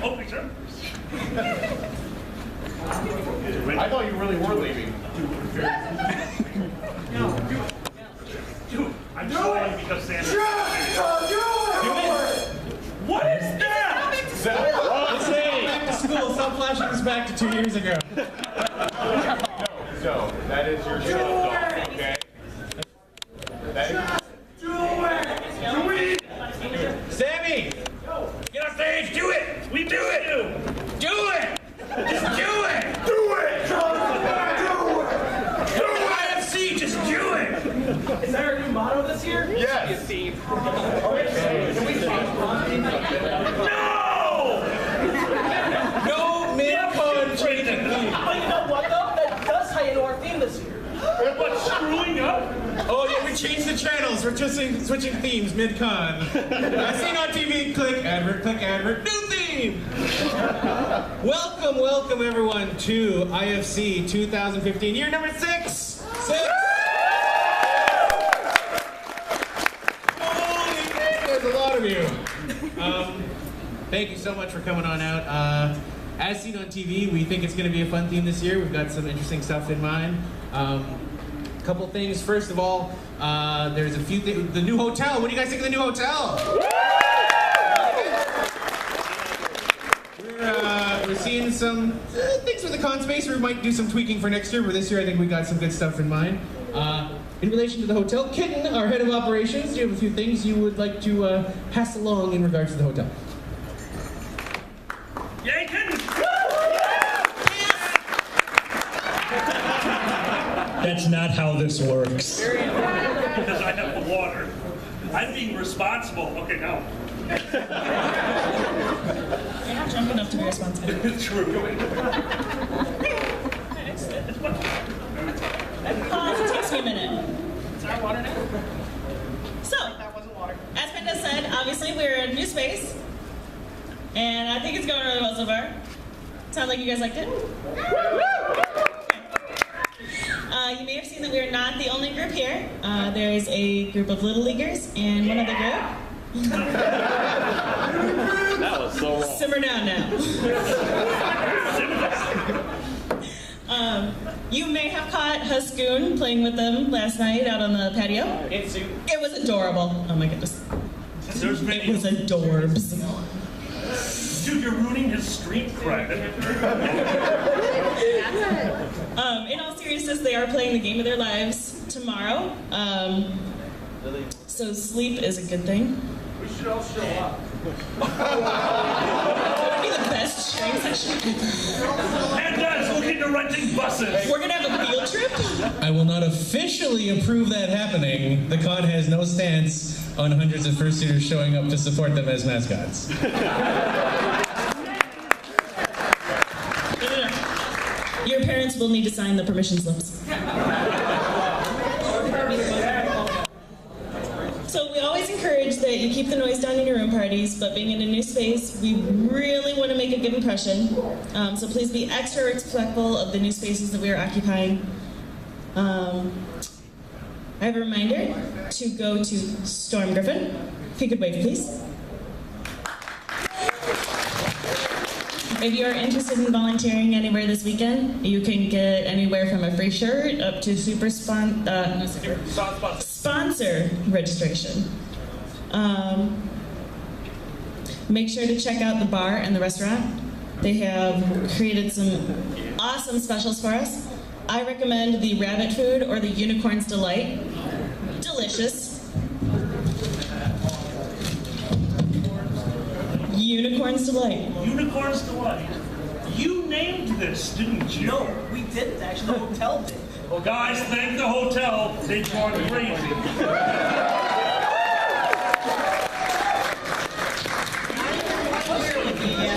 Opening ceremonies. I thought you really were leaving. No, do it. I'm trying because Santa. Do it. What is that? Let's say, back to school. Stop flashing this back to 2 years ago. No, that is your show, okay? That is... Do it! Sammy! Get on stage, do it! We do it! Do it! Just do it! Do it! Do it! IFC, just do it! Is that our new motto this year? Yes! No! No mid-con training. But you know what though? That does tie into our theme this year. What, screwing up? Oh yeah, we changed the channels. We're just switching themes mid-con. As seen on TV, click advert, new theme! Welcome everyone to IFC 2015, year number 6! Holy heck, there's a lot of you. Thank you so much for coming on out. As seen on TV, we think it's going to be a fun theme this year. We've got some interesting stuff in mind. Couple things. First of all, there's a few things. The new hotel. What do you guys think of the new hotel? We're seeing some things with the con space. We might do some tweaking for next year, but this year I think we got some good stuff in mind. In relation to the hotel, Kitten, our head of operations, do you have a few things you would like to pass along in regards to the hotel? Yay, Kitten! That's not how this works. Because I have the water. I'm being responsible. Okay, now. You're not drunk enough to be responsible. It's true. It takes me a minute. Is that water now? So, That wasn't water. as Brenda said, obviously we're in a new space. And I think it's going really well so far. Sound like you guys liked it? You may have seen that we are not the only group here. There is a group of Little Leaguers and one other group. That was so wrong. Simmer down now. You may have caught Huskoon playing with them last night out on the patio. It was adorable. Oh my goodness. There's It was adorbs. Dude, you're ruining his street cred. In all seriousness, they are playing the game of their lives tomorrow. So sleep is a good thing. We should all show up. That would be the best string session ever. And guys, look into renting buses. We're gonna have a field trip. I will not officially approve that happening. The con has no stance on hundreds of fursuiters showing up to support them as mascots. Your parents will need to sign the permission slips. So we always encourage that you keep the noise down in your room parties, but being in a new space, we really want to make a good impression. So please be extra respectful of the new spaces that we are occupying. I have a reminder to go to Storm Griffin. If you could wave, please. If you are interested in volunteering anywhere this weekend, you can get anywhere from a free shirt up to super sponsor registration. Make sure to check out the bar and the restaurant. They have created some awesome specials for us. I recommend the rabbit food or the Unicorn's Delight. Delicious. Unicorn's Delight. Unicorn's Delight. You named this, didn't you? No, we didn't. Actually, the hotel did. Well, guys, thank the hotel. They've gone crazy.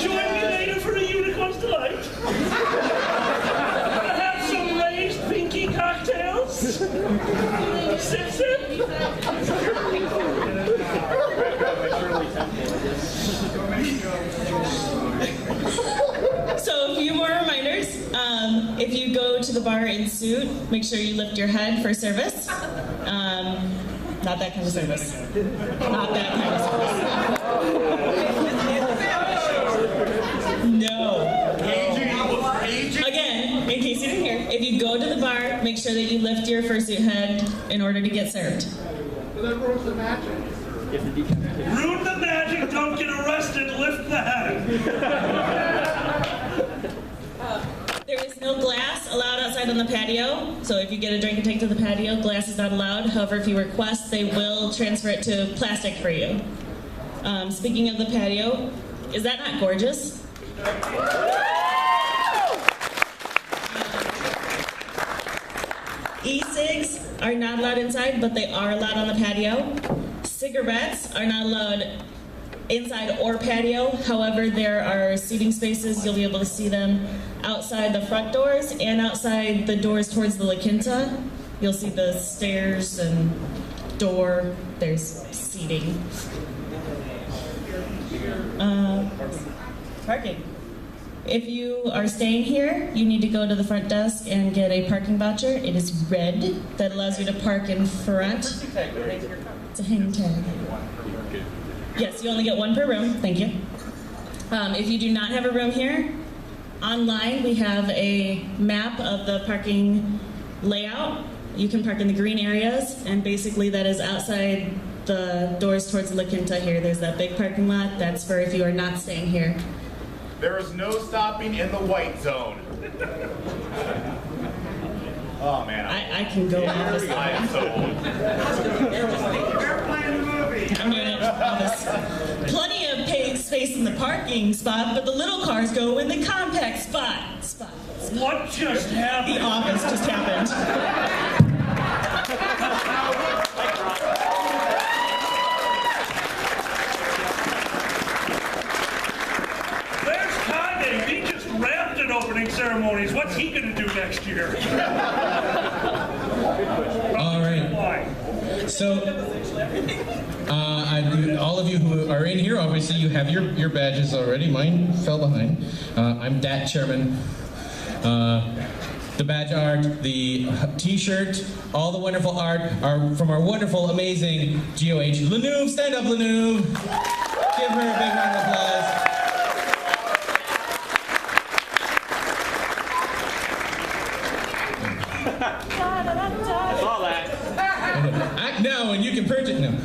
Join me later for a Unicorn's Delight. Gonna have some raised pinky cocktails. Sip, sip. So a few more reminders. If you go to the bar in suit, make sure you lift your head for service. Not that kind of service. Not that kind of service. sure that you lift your fursuit head in order to get served. Ruin the magic, don't get arrested, lift the head. There is no glass allowed outside on the patio, so if you get a drink and take to the patio, glass is not allowed. However, if you request, they will transfer it to plastic for you. Speaking of the patio, is that not gorgeous? E-cigs are not allowed inside, but they are allowed on the patio. Cigarettes are not allowed inside or patio. However, there are seating spaces. You'll be able to see them outside the front doors and outside the doors towards the La Quinta. You'll see the stairs and door. There's seating. Parking. If you are staying here, you need to go to the front desk and get a parking voucher. It is red. That allows you to park in front. It's a hang tag. Yes, you only get one per room. Thank you. If you do not have a room here, online we have a map of the parking layout. You can park in the green areas, and basically that is outside the doors towards La Quinta here. There's that big parking lot. That's for if you are not staying here. There is no stopping in the white zone. Oh man, I can go on this. I am so old. I'm doing it all this. Plenty of paid space in the parking spot, but the little cars go in the compact spot. What just happened? The office just happened. He just rapped at opening ceremonies. What's he going to do next year? All right. So, all of you who are in here, obviously you have your badges already. Mine fell behind. I'm DAT chairman. The badge art, the t-shirt, all the wonderful art are from our wonderful, amazing GOH. Lenouve, stand up, Lenouve. Give her a big round of applause. Act now and you can purchase. No.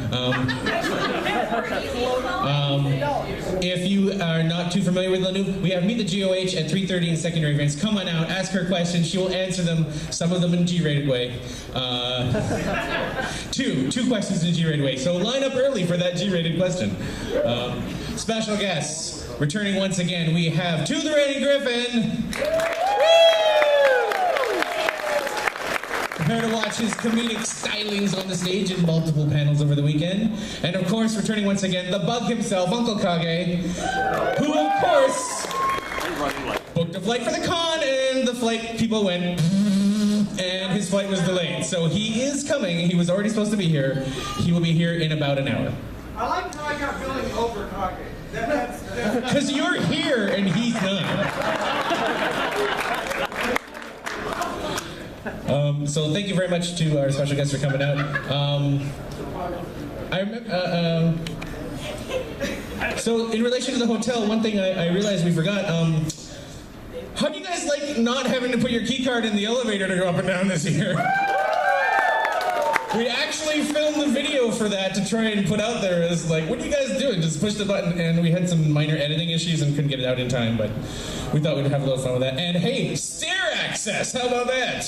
If you are not too familiar with Lenouve, we have Meet the GOH at 3:30 in secondary events. Come on out, ask her questions. She will answer them, some of them in a G-rated way. Two questions in a G-rated way. So line up early for that G-rated question. Special guests, returning once again, we have To the Randy Griffin. Prepare to watch his comedic stylings on the stage in multiple panels over the weekend. And of course, returning once again, the bug himself, Uncle Kage, who of course booked a flight for the con, and the flight people went, and his flight was delayed. So he is coming. He was already supposed to be here. He will be here in about an hour. I like how I got feeling over Kage. Because you're here and he's not. So thank you very much to our special guests for coming out. I remember, so in relation to the hotel, one thing I realized we forgot, how do you guys like not having to put your key card in the elevator to go up and down this year? We actually filmed the video for that to try and put out there as like, what are you guys doing? Just push the button, and we had some minor editing issues and couldn't get it out in time, but we thought we'd have a little fun with that. And hey, stair access, how about that?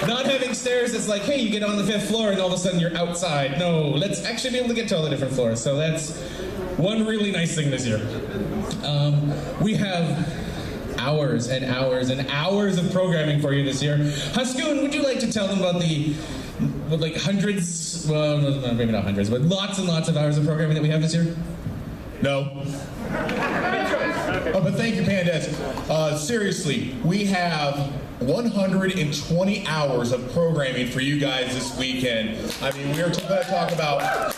Not having stairs, it's like, hey, you get on the 5th floor and all of a sudden you're outside. No, let's actually be able to get to all the different floors. So that's one really nice thing this year. We have hours and hours and hours of programming for you this year. Haskun, would you like to tell them about the like hundreds, well, maybe not hundreds, but lots and lots of hours of programming that we have this year? No. Oh, but thank you, Pandas. Seriously, we have 120 hours of programming for you guys this weekend. I mean, we're going to talk about...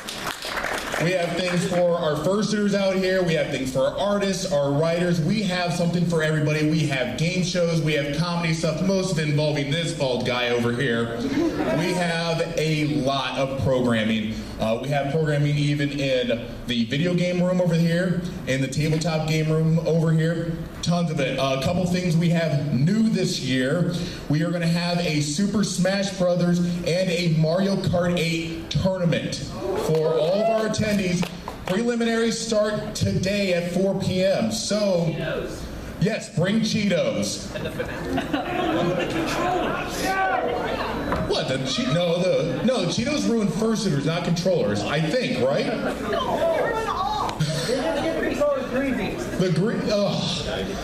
We have things for our fursuiters out here. We have things for our artists, our writers. We have something for everybody. We have game shows. We have comedy stuff, most of it involving this bald guy over here. We have a lot of programming. We have programming even in the video game room over here, in the tabletop game room over here. Tons of it. A couple things we have new this year. We are going to have a Super Smash Brothers and a Mario Kart 8 tournament for all of our attendees. Preliminaries start today at 4 p.m. So, yes, bring Cheetos. What? The Cheetos ruin fursuiters, not controllers. I think, right? The green.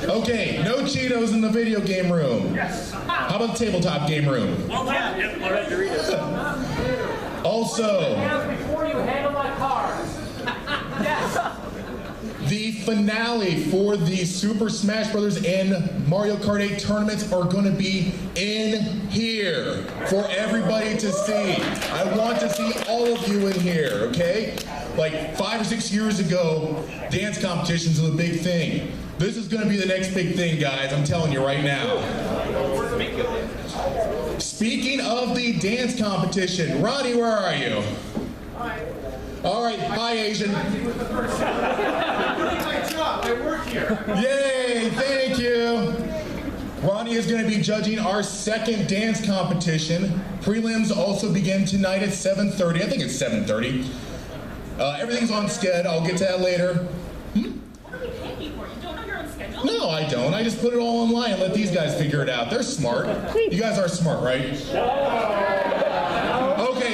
Okay, no Cheetos in the video game room. How about the tabletop game room? Well done. Yep, all right, Doritos. Also, Before you handle my car. the finale for the Super Smash Brothers and Mario Kart 8 tournaments are going to be in here for everybody to see. I want to see all of you in here, okay? Like 5 or 6 years ago, dance competitions was a big thing. This is going to be the next big thing, guys. I'm telling you right now. Speaking of the dance competition, Ronnie, where are you? All right, hi, Asian. I work here. Yay, thank you. Ronnie is going to be judging our second dance competition. Prelims also begin tonight at 7:30. I think it's 7:30. Everything's on sched. I'll get to that later. What are we paying you for? You don't know your own schedule? No, I don't. I just put it all online and let these guys figure it out. They're smart. You guys are smart, right? Okay.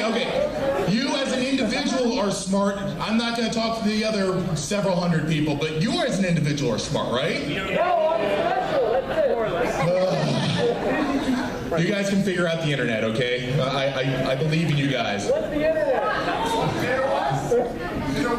You as an individual are smart. I'm not going to talk to the other several hundred people, but you as an individual are smart, right? You guys can figure out the internet, okay? I believe in you guys. What's the internet?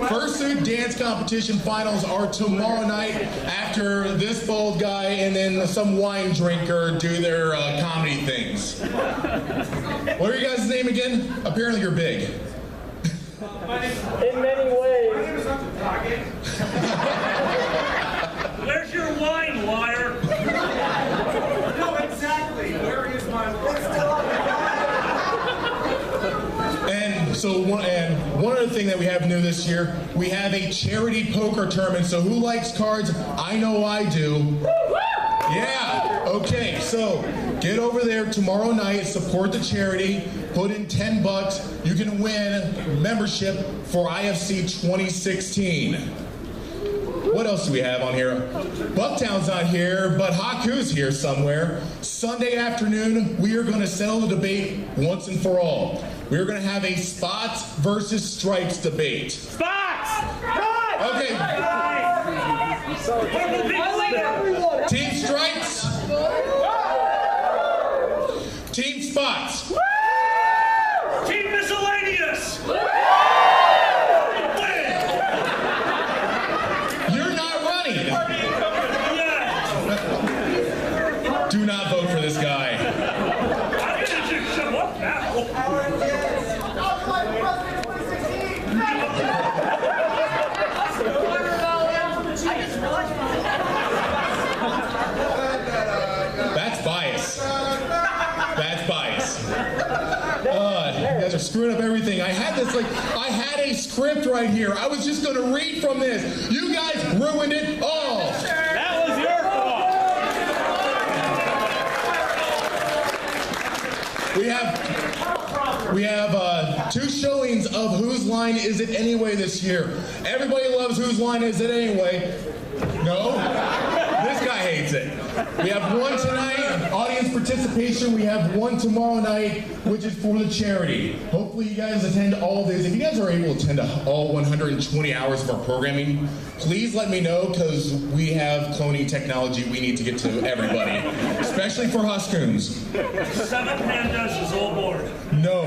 Fursuit dance competition finals are tomorrow night after this bald guy and then some wine drinker do their comedy things. What are you guys' name again? Apparently you're big. In many ways. Where's your wine, liar? No, exactly. Where is my wine? And so one other thing that we have new this year, we have a charity poker tournament. So who likes cards? I know I do. Yeah. Okay. So get over there tomorrow night. Support the charity. Put in $10. You can win membership for IFC 2016. What else do we have on here? Bucktown's not here, but Haku's here somewhere. Sunday afternoon, we are going to settle the debate once and for all. We are going to have a spots versus stripes debate. Spots! Okay. Team stripes. Team spots. Team miscellaneous! You're not running. Yeah. Do not vote for this guy. I'm gonna just show up now. That's bias. That's bias. You guys are screwing up everything. I had a script right here. I was just going to read from this. You guys ruined it all. That was your fault. We have two showings of Whose Line Is It Anyway this year. Everybody loves Whose Line Is It Anyway. No? This guy hates it. We have one tonight, audience participation. We have one tomorrow night, which is for the charity. Hopefully you guys attend all of these. If you guys are able to attend all 120 hours of our programming, please let me know, because we have cloning technology we need to get to everybody, especially for Huskoons. 7 pandas is all board. No.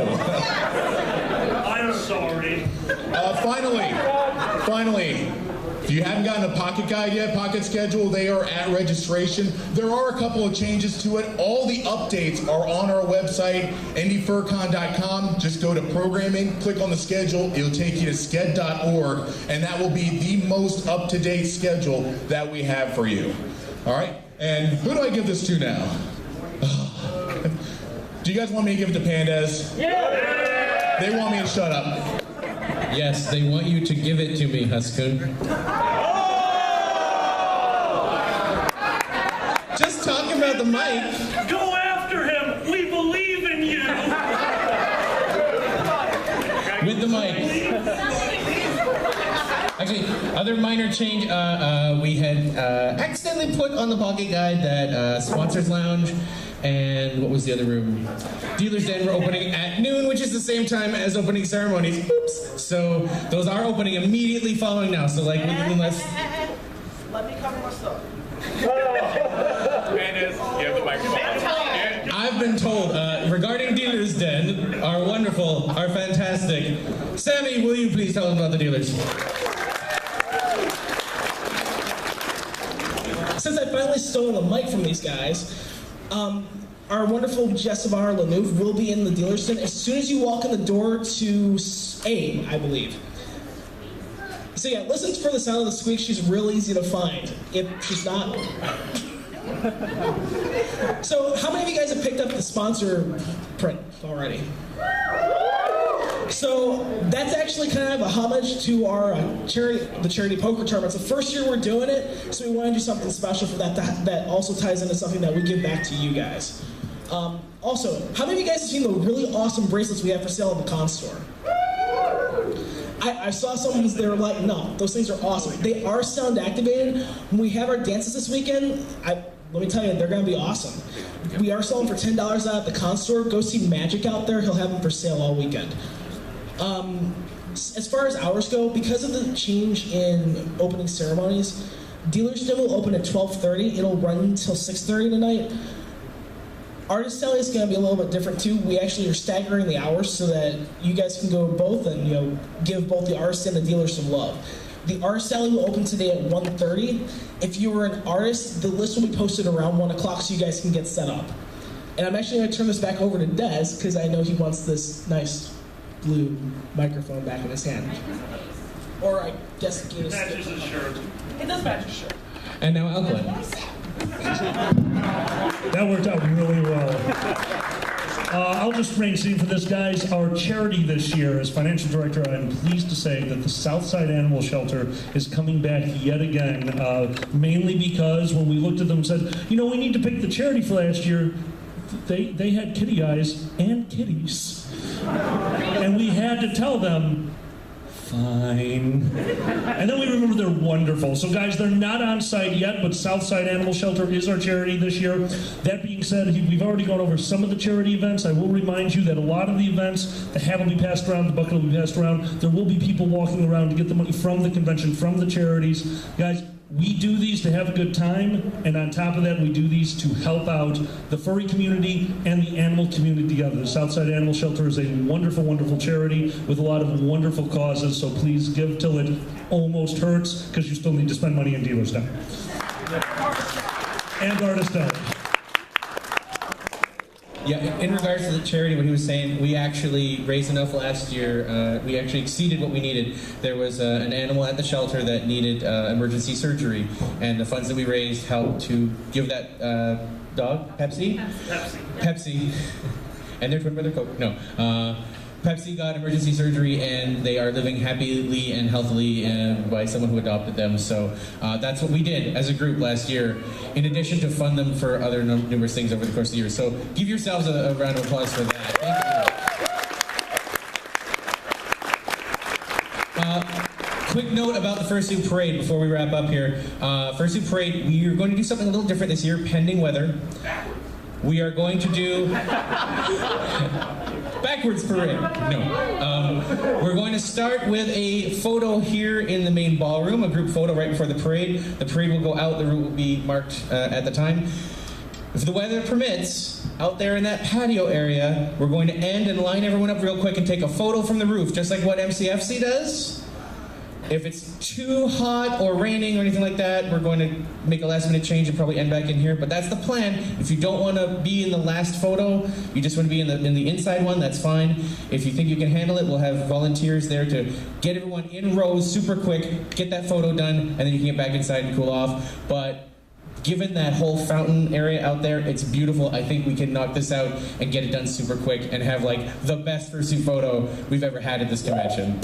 I'm sorry. Finally, if you haven't gotten a pocket guide yet, pocket schedule, they are at registration. There are a couple of changes to it. All the updates are on our website, indyfurcon.com. Just go to programming, click on the schedule. It'll take you to sked.org, and that will be the most up-to-date schedule that we have for you. All right? And who do I give this to now? Do you guys want me to give it to Pandas? Yeah! They want me to shut up. Yes, they want you to give it to me, Huskun. Just talking about the mic. Go after him! We believe in you! With the mic. Actually, other minor change, we had accidentally put on the pocket guide that Sponsors Lounge and what was the other room? Dealer's Den were opening at noon, which is the same time as opening ceremonies. Oops. So those are opening immediately following now. So like within less. Let me cover my stuff. I've been told regarding Dealer's Den, our wonderful, our fantastic. Sammy, will you please tell us about the dealers? Since I finally stole the mic from these guys, our wonderful Jessivar Lanouf will be in the dealer's den as soon as you walk in the door to A, I believe. So yeah, listen for the sound of the squeak. She's real easy to find. If she's not. So how many of you guys have picked up the sponsor print already? So that's actually kind of a homage to our the charity poker tournament. It's the first year we're doing it, so we want to do something special for that that also ties into something that we give back to you guys. Also, how many of you guys have seen the really awesome bracelets we have for sale at the con store? I saw some they were like, no, those things are awesome. They are sound activated. When we have our dances this weekend, let me tell you, they're going to be awesome. We are selling for $10 out at the con store. Go see Magic out there. He'll have them for sale all weekend. As far as hours go, because of the change in opening ceremonies, Dealer's Den will open at 12:30. It'll run until 6:30 tonight. Artist Alley is going to be a little bit different too. We actually are staggering the hours so that you guys can go both and give both the artist and the dealer some love. The Artist Alley will open today at 1:30. If you were an artist, the list will be posted around 1 o'clock so you guys can get set up. And I'm actually going to turn this back over to Des because I know he wants this nice blue microphone back in his hand. Or I guess he gave us Matches his shirt. It does match your shirt. And now Alclin. That worked out really well. I'll just frame scene for this, guys. Our charity this year, as financial director, I'm pleased to say that the Southside Animal Shelter is coming back yet again, mainly because when we looked at them and said, we need to pick the charity for last year, they had kitty eyes and kitties. And we had to tell them, fine. And then we remember they're wonderful. So guys, they're not on site yet, but Southside Animal Shelter is our charity this year. That being said, we've already gone over some of the charity events. I will remind you that a lot of the events, the hat will be passed around, the bucket will be passed around. There will be people walking around to get the money from the convention, from the charities. Guys, we do these to have a good time, and on top of that, we do these to help out the furry community and the animal community together. The Southside Animal Shelter is a wonderful, wonderful charity with a lot of wonderful causes, so please give till it almost hurts, because you still need to spend money in Dealer's Den. And Artist Alley. Yeah, in regards to the charity, what he was saying, we actually raised enough last year. We actually exceeded what we needed. There was an animal at the shelter that needed emergency surgery, and the funds that we raised helped to give that dog, Pepsi? Pepsi. And their twin brother, Coke? No. Pepsi got emergency surgery, and they are living happily and healthily by someone who adopted them. So that's what we did as a group last year, in addition to fund them for other numerous things over the course of the year. So give yourselves a round of applause for that. Thank you. Quick note about the Fursuit Parade before we wrap up here. Fursuit Parade, we are going to do something a little different this year, pending weather. We are going to do... Backwards parade. No. We're going to start with a photo here in the main ballroom, a group photo right before the parade. The parade will go out, the route will be marked at the time. If the weather permits, out there in that patio area, we're going to end and line everyone up real quick and take a photo from the roof, just like what MCFC does. If it's too hot or raining or anything like that, we're going to make a last minute change and probably end back in here. But that's the plan. If you don't want to be in the last photo, you just want to be in the inside one, that's fine. If you think you can handle it, we'll have volunteers there to get everyone in rows super quick, get that photo done, and then you can get back inside and cool off. But given that whole fountain area out there, it's beautiful. I think we can knock this out and get it done super quick and have like the best fursuit photo we've ever had at this convention.